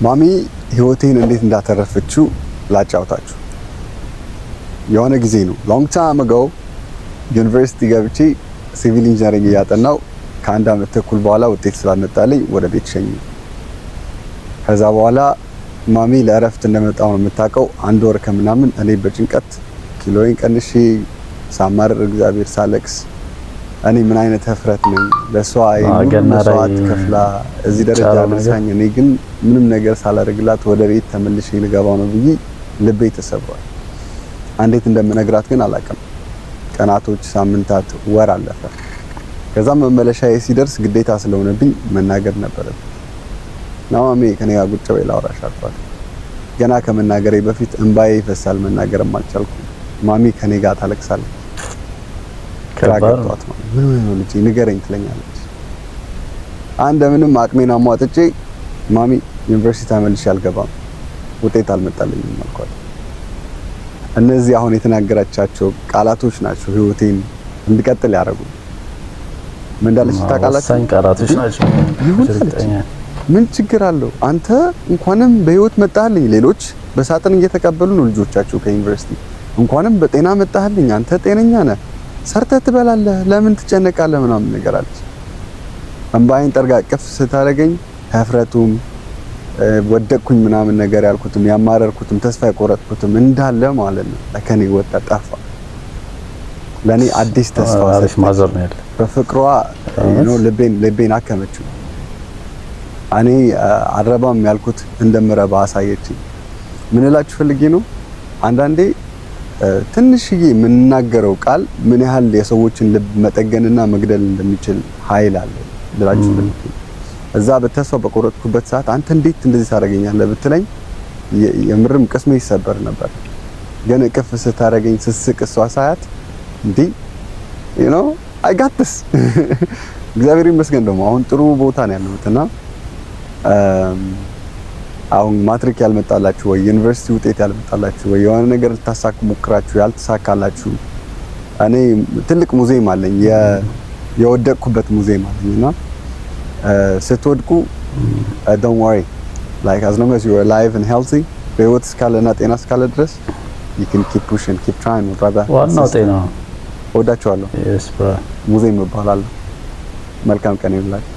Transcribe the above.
ማሚ ህይወቴን እንዴት እንዳተረፈችው ላጫውታችሁ። የሆነ ጊዜ ነው long time ago ዩኒቨርሲቲ ገብቼ ሲቪል ኢንጂነሪንግ ያጠናው ከአንድ አመት ተኩል በኋላ ውጤት ስላመጣልኝ ወደ ቤት ሸኝ። ከዛ በኋላ ማሚ ለእረፍት እንደመጣው ነው የምታውቀው። አንድ ወር ከምናምን እኔ በጭንቀት ኪሎዬን ቀንሼ ሳማረር እግዚአብሔር ሳለቅስ እኔ ምን አይነት ህፍረት ነኝ ለሷ መስዋዕት ከፍላ እዚህ ደረጃ አድርሳኝ እኔ ግን ምንም ነገር ሳላደርግላት ወደ ቤት ተመልሼ ልገባው ነው ብዬ ልቤ ተሰብሯል። እንዴት እንደምነግራት ግን አላውቅም። ቀናቶች፣ ሳምንታት፣ ወር አለፈ። ከዛ መመለሻዬ ሲደርስ ግዴታ ስለሆነብኝ መናገር ነበረብኝ። ማሚ ከኔ ጋር ቁጭ ብላ አውራሽ አልኳት። ገና ከመናገሬ በፊት እንባዬ ይፈሳል፣ መናገርም አልቻልኩም። ማሚ ከኔ ጋር ታለቅሳለች። ከራቀቷት ምን ነው ልጅ ንገረኝ ትለኛለች። ምንም አቅሜን አሟጥጬ ማሚ ዩኒቨርሲቲ ተመልሼ አልገባም ውጤት አልመጣልኝም አልኳት። እነዚህ አሁን የተናገራቻቸው ቃላቶች ናቸው ህይወቴን እንድቀጥል ያደረጉ። ምን እንዳለች ታውቃላችሁ? ወሳኝ ቃላቶች ናቸው። ምን ችግር አለው አንተ እንኳንም በህይወት መጣህልኝ። ሌሎች በሳጥን እየተቀበሉ ነው ልጆቻቸው ከዩኒቨርሲቲ። እንኳንም በጤና መጣህልኝ። አንተ ጤነኛ ነህ፣ ሰርተህ ትበላለህ፣ ለምን ትጨነቃለህ? ምናምን ነገር አለች። እንባዬን ጠርጋ ቅፍ ስታደርገኝ ህፍረቱም ወደቅኩኝ ምናምን ነገር ያልኩትም ያማረርኩትም ተስፋ የቆረጥኩትም እንዳለ ማለት ነው ለከኔ ወጣ ጠፋ። ለኔ አዲስ ተስፋ አሪፍ ማዘር ነው ያለ በፍቅሯ ነው ልቤን አከመችው። እኔ አረባም ያልኩት እንደምረባ አሳየችኝ። ምን እላችሁ ፈልጌ ነው አንዳንዴ ትንሽዬ የምናገረው ቃል ምን ያህል የሰዎችን ልብ መጠገንና መግደል እንደሚችል ኃይል አለ ልላችሁ ፈልጌ። እዛ በተስፋ በቆረጥኩበት ሰዓት አንተ እንዴት እንደዚህ ታደርገኛለህ ብትለኝ የምርም ቅስሜ ይሰበር ነበር። ግን እቅፍ ስታደርገኝ ስስቅ እሷ ሳያት እንዴ I got this እግዚአብሔር ይመስገን ደግሞ አሁን ጥሩ ቦታ ነው ያለሁትና አሁን ማትሪክ ያልመጣላችሁ ወይ ዩኒቨርሲቲ ውጤት ያልመጣላችሁ ወይ የሆነ ነገር ልታሳኩ ሞክራችሁ ያልተሳካላችሁ እኔ ትልቅ ሙዚየም አለኝ የወደቅኩበት ሙዚየም አለኝና ስትወድቁ don't worry like as long as you are alive and healthy በህይወት እስካለና ጤና እስካለ ድረስ you can keep pushing keep trying brother ዋናው ጤና። ወዳችኋለሁ። yes bro ሙዚየም ይባላል። መልካም ቀን ይሁንላችሁ።